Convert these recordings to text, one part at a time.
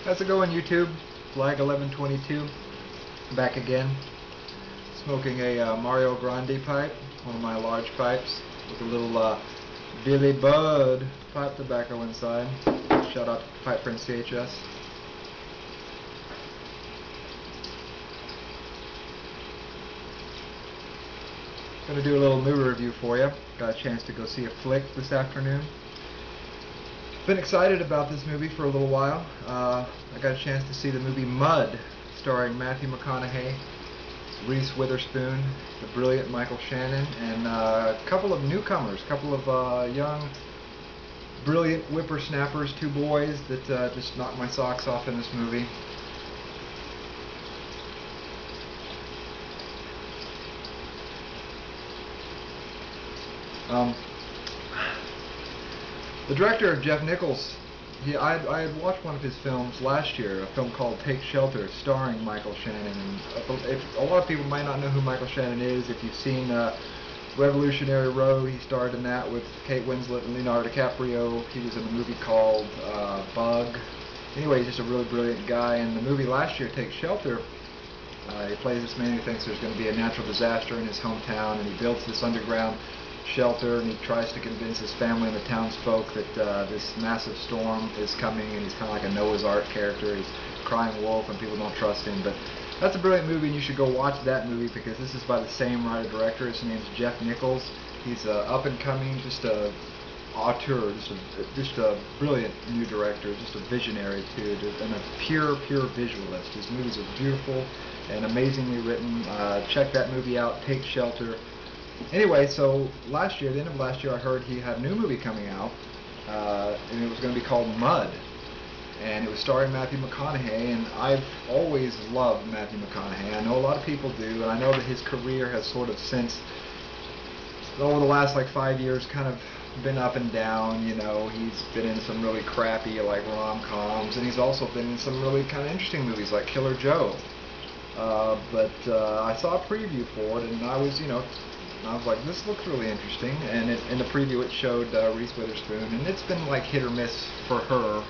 How's it going, YouTube? Flag 1122 back again, smoking a Mario Grandi pipe, one of my large pipes with a little Billy Bud pipe tobacco inside. Shout out to Pipe Prince CHS. Gonna do a little movie review for you. Got a chance to go see a flick this afternoon. Been excited about this movie for a little while. I got a chance to see the movie Mud, starring Matthew McConaughey, Reese Witherspoon, the brilliant Michael Shannon, and a couple of newcomers, a couple of young, brilliant whippersnappers, two boys that just knocked my socks off in this movie. The director, Jeff Nichols, I had watched one of his films last year, a film called Take Shelter, starring Michael Shannon. And a lot of people might not know who Michael Shannon is. If you've seen Revolutionary Road, he starred in that with Kate Winslet and Leonardo DiCaprio. He was in a movie called Bug. Anyway, he's just a really brilliant guy. In the movie last year, Take Shelter, he plays this man who thinks there's going to be a natural disaster in his hometown, and he builds this underground shelter, and he tries to convince his family and the townsfolk that this massive storm is coming, and he's kind of like a Noah's Ark character. He's crying wolf and people don't trust him. But that's a brilliant movie, and you should go watch that movie because this is by the same writer-director. His name's Jeff Nichols. He's up and coming, just a auteur, just a brilliant new director, just a visionary too, and a pure visualist. His movies are beautiful and amazingly written. Check that movie out, Take Shelter. Anyway, so last year, the end of last year, I heard he had a new movie coming out, and it was going to be called Mud, and it was starring Matthew McConaughey, and I've always loved Matthew McConaughey. I know a lot of people do, and I know that his career has sort of since, over the last like 5 years, kind of been up and down. You know, he's been in some really crappy like rom-coms, and he's also been in some really kind of interesting movies like Killer Joe. But I saw a preview for it, and I was like, this looks really interesting, and in the preview it showed Reese Witherspoon, and it's been like hit or miss for her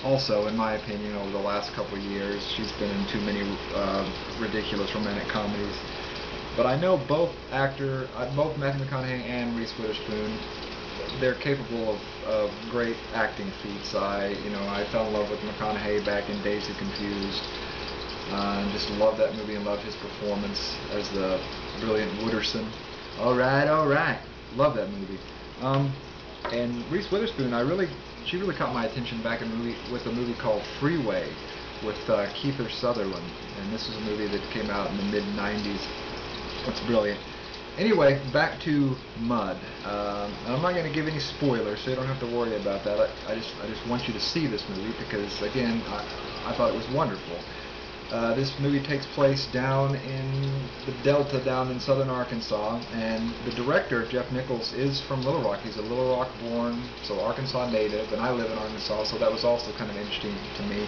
also, in my opinion, over the last couple of years. She's been in too many ridiculous romantic comedies. But I know both Matthew McConaughey and Reese Witherspoon, they're capable of great acting feats. I fell in love with McConaughey back in Dazed and Confused. And just love that movie and love his performance as the brilliant Wooderson. All right, love that movie. And Reese Witherspoon, she really caught my attention back with a movie called Freeway with Kiefer Sutherland, and this is a movie that came out in the mid-90s. It's brilliant. Anyway, back to Mud. I'm not going to give any spoilers, so you don't have to worry about that. I just want you to see this movie because, again, I thought it was wonderful. This movie takes place down in the Delta, down in southern Arkansas, and the director, Jeff Nichols, is from Little Rock. He's a Little Rock born, so Arkansas native, and I live in Arkansas, so that was also kind of interesting to me.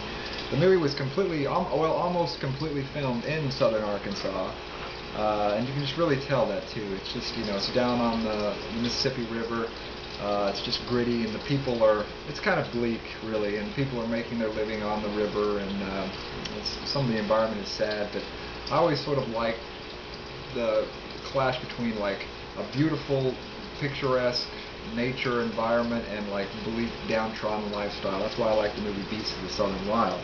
The movie was almost completely filmed in southern Arkansas, and you can just really tell that too. It's just, it's down on the Mississippi River. It's just gritty, and it's kind of bleak, really, and people are making their living on the river, and some of the environment is sad, but I always sort of like the clash between like a beautiful, picturesque nature environment and like bleak, downtrodden lifestyle. That's why I like the movie Beasts of the Southern Wild.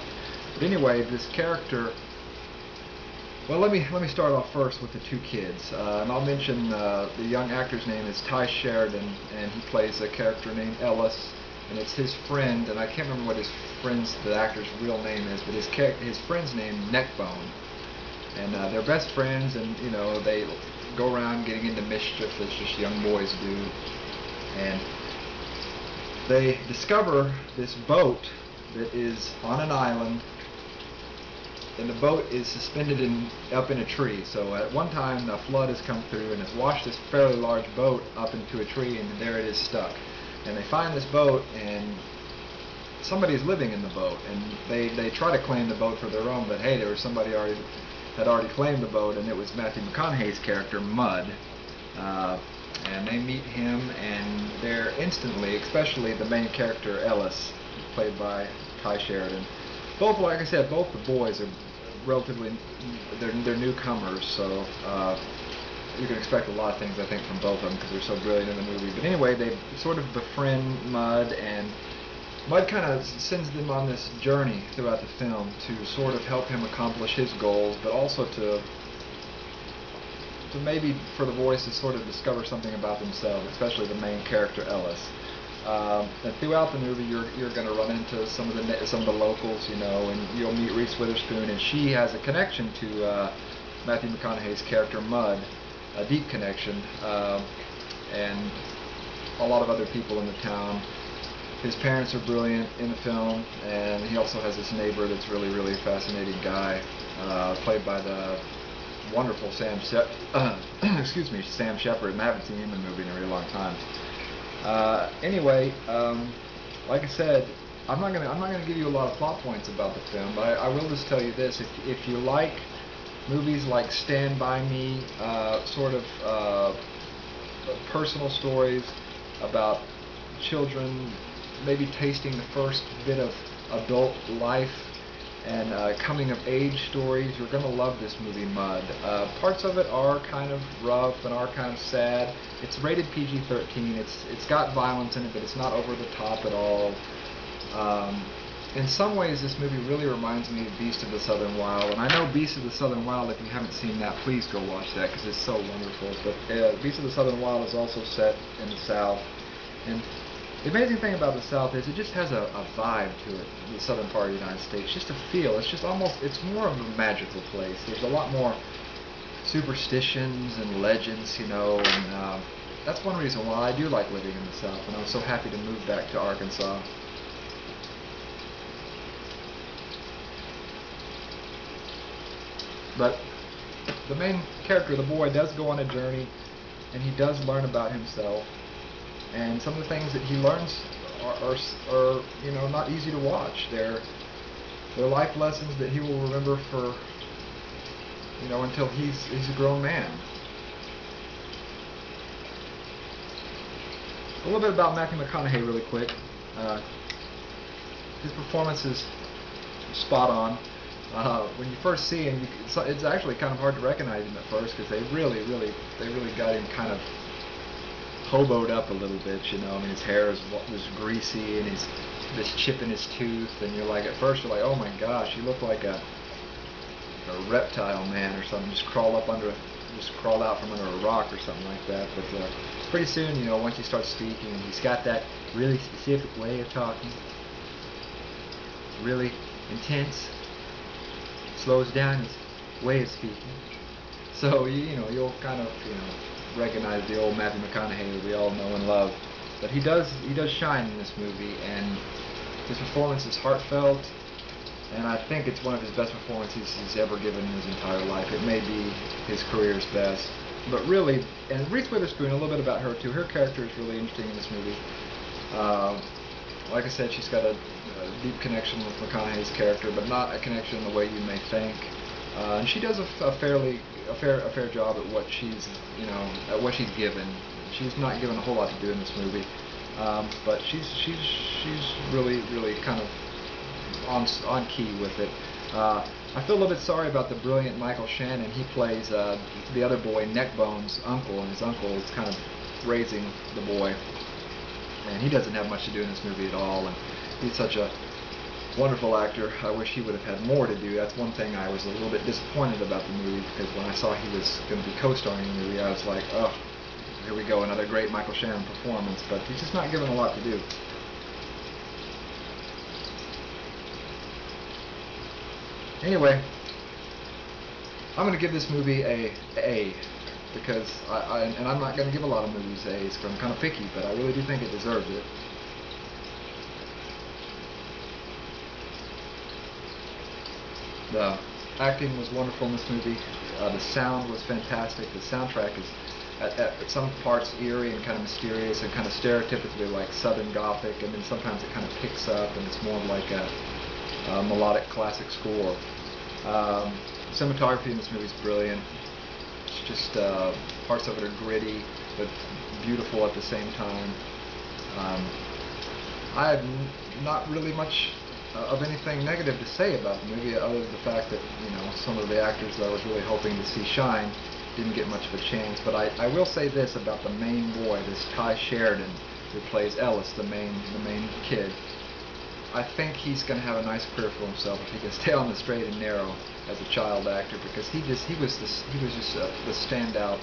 But anyway, this character, well, let me start off first with the two kids, and I'll mention the young actor's name is Ty Sheridan, and he plays a character named Ellis, and it's his friend, and I can't remember what the actor's real name is, but his friend's name Neckbone, and they're best friends, and they go around getting into mischief as just young boys do, and they discover this boat that is on an island. And the boat is suspended up in a tree. So at one time, a flood has come through and has washed this fairly large boat up into a tree, and there it is stuck. And they find this boat, and somebody's living in the boat, and they try to claim the boat for their own, but hey, there was somebody had already claimed the boat, and it was Matthew McConaughey's character Mud. And they meet him, and they're instantly, especially the main character Ellis, played by Ty Sheridan, both, like I said, both the boys are relatively, they're newcomers, so you can expect a lot of things, I think, from both of them because they're so brilliant in the movie. But anyway, they sort of befriend Mud, and Mud kind of sends them on this journey throughout the film to sort of help him accomplish his goals, but also to maybe for the boys to sort of discover something about themselves, especially the main character Ellis. And throughout the movie, you're going to run into some of the locals, you know, and you'll meet Reese Witherspoon, and she has a connection to Matthew McConaughey's character Mud, a deep connection, and a lot of other people in the town. His parents are brilliant in the film, and he also has this neighbor that's really, really a fascinating guy, played by the wonderful Sam Shepard. And I haven't seen him in a movie in a really long time. Anyway, like I said, I'm not gonna give you a lot of plot points about the film, but I will just tell you this: if you like movies like Stand By Me, sort of personal stories about children maybe tasting the first bit of adult life and coming of age stories, you're going to love this movie, Mud. Parts of it are kind of rough and are kind of sad. It's rated PG-13. It's got violence in it, but it's not over the top at all. In some ways, this movie really reminds me of Beast of the Southern Wild, and I know Beast of the Southern Wild, if you haven't seen that, please go watch that because it's so wonderful. But Beast of the Southern Wild is also set in the South, and the amazing thing about the South is it just has a vibe to it, the southern part of the United States, just a feel. It's just almost, it's more of a magical place. There's a lot more superstitions and legends, you know, and that's one reason why I do like living in the South, and I was so happy to move back to Arkansas. But the main character, the boy, does go on a journey, and he does learn about himself. And some of the things that he learns are you know, not easy to watch. They're life lessons that he will remember for, you know, until he's a grown man. A little bit about Matthew McConaughey really quick. His performance is spot on. When you first see him, it's actually kind of hard to recognize him at first because they really got him kind of hoboed up a little bit, you know. I mean, his hair was greasy, and he's this chip in his tooth, and you're like, at first you're like, oh my gosh, you look like a reptile man or something, just crawled out from under a rock or something like that. But pretty soon, you know, once he starts speaking, he's got that really specific way of talking, really intense, slows down his way of speaking. So you know, you'll kind of, you know, recognize the old Matthew McConaughey that we all know and love. But he does shine in this movie, and his performance is heartfelt, and I think it's one of his best performances he's ever given in his entire life. It may be his career's best. But really, and Reese Witherspoon, a little bit about her too. Her character is really interesting in this movie. Like I said, she's got a deep connection with McConaughey's character, but not a connection in the way you may think. And she does a fair job at what she's, you know, at what she's given. She's not given a whole lot to do in this movie, but she's really kind of on key with it. I feel a little bit sorry about the brilliant Michael Shannon. He plays the other boy, Neckbone's uncle, and his uncle is kind of raising the boy, and he doesn't have much to do in this movie at all. And he's such a wonderful actor. I wish he would have had more to do. That's one thing I was a little bit disappointed about the movie, because when I saw he was going to be co-starring in the movie, I was like, oh, here we go, another great Michael Shannon performance. But he's just not given a lot to do. Anyway, I'm going to give this movie a A, because and I'm not going to give a lot of movies A's because I'm kind of picky, but I really do think it deserves it. The acting was wonderful in this movie. The sound was fantastic. The soundtrack is at some parts eerie and kind of mysterious and kind of stereotypically like Southern Gothic, and then sometimes it kind of picks up and it's more like a melodic classic score. Cinematography in this movie is brilliant. It's just parts of it are gritty but beautiful at the same time. I had not really much of anything negative to say about the movie, other than the fact that, you know, some of the actors that I was really hoping to see shine didn't get much of a chance. But I will say this about the main boy, this Ty Sheridan, who plays Ellis, the main kid. I think he's going to have a nice career for himself if he can stay on the straight and narrow as a child actor, because he was just the standout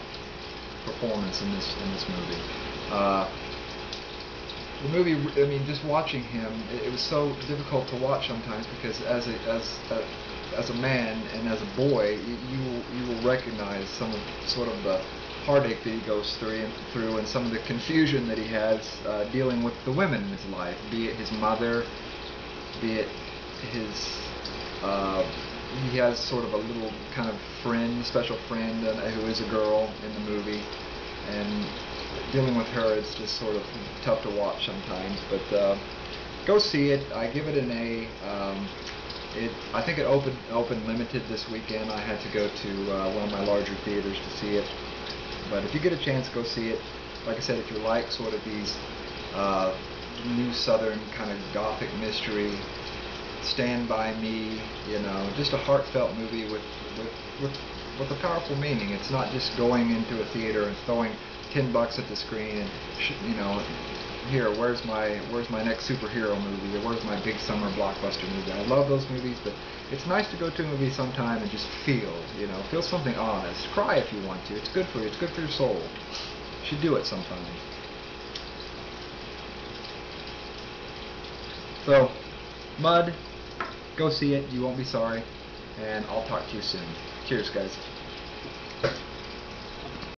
performance in this movie. The movie, I mean, just watching him, it was so difficult to watch sometimes, because as a man and as a boy, you will recognize some of sort of the heartache that he goes through and some of the confusion that he has dealing with the women in his life, be it his mother, be it his he has sort of a little kind of friend, special friend, who is a girl in the movie, and dealing with her is just sort of tough to watch sometimes. But go see it. I give it an A. I think it opened limited this weekend. I had to go to one of my larger theaters to see it. But if you get a chance, go see it. Like I said, if you like sort of these new Southern kind of gothic mystery, Stand By Me, you know, just a heartfelt movie with a powerful meaning. It's not just going into a theater and throwing $10 at the screen and you know, here, where's my next superhero movie, or where's my big summer blockbuster movie. I love those movies, but it's nice to go to a movie sometime and just feel something honest. Cry if you want to. It's good for you. It's good for your soul. You should do it sometime. So, Mud, go see it. You won't be sorry. And I'll talk to you soon. Cheers, guys.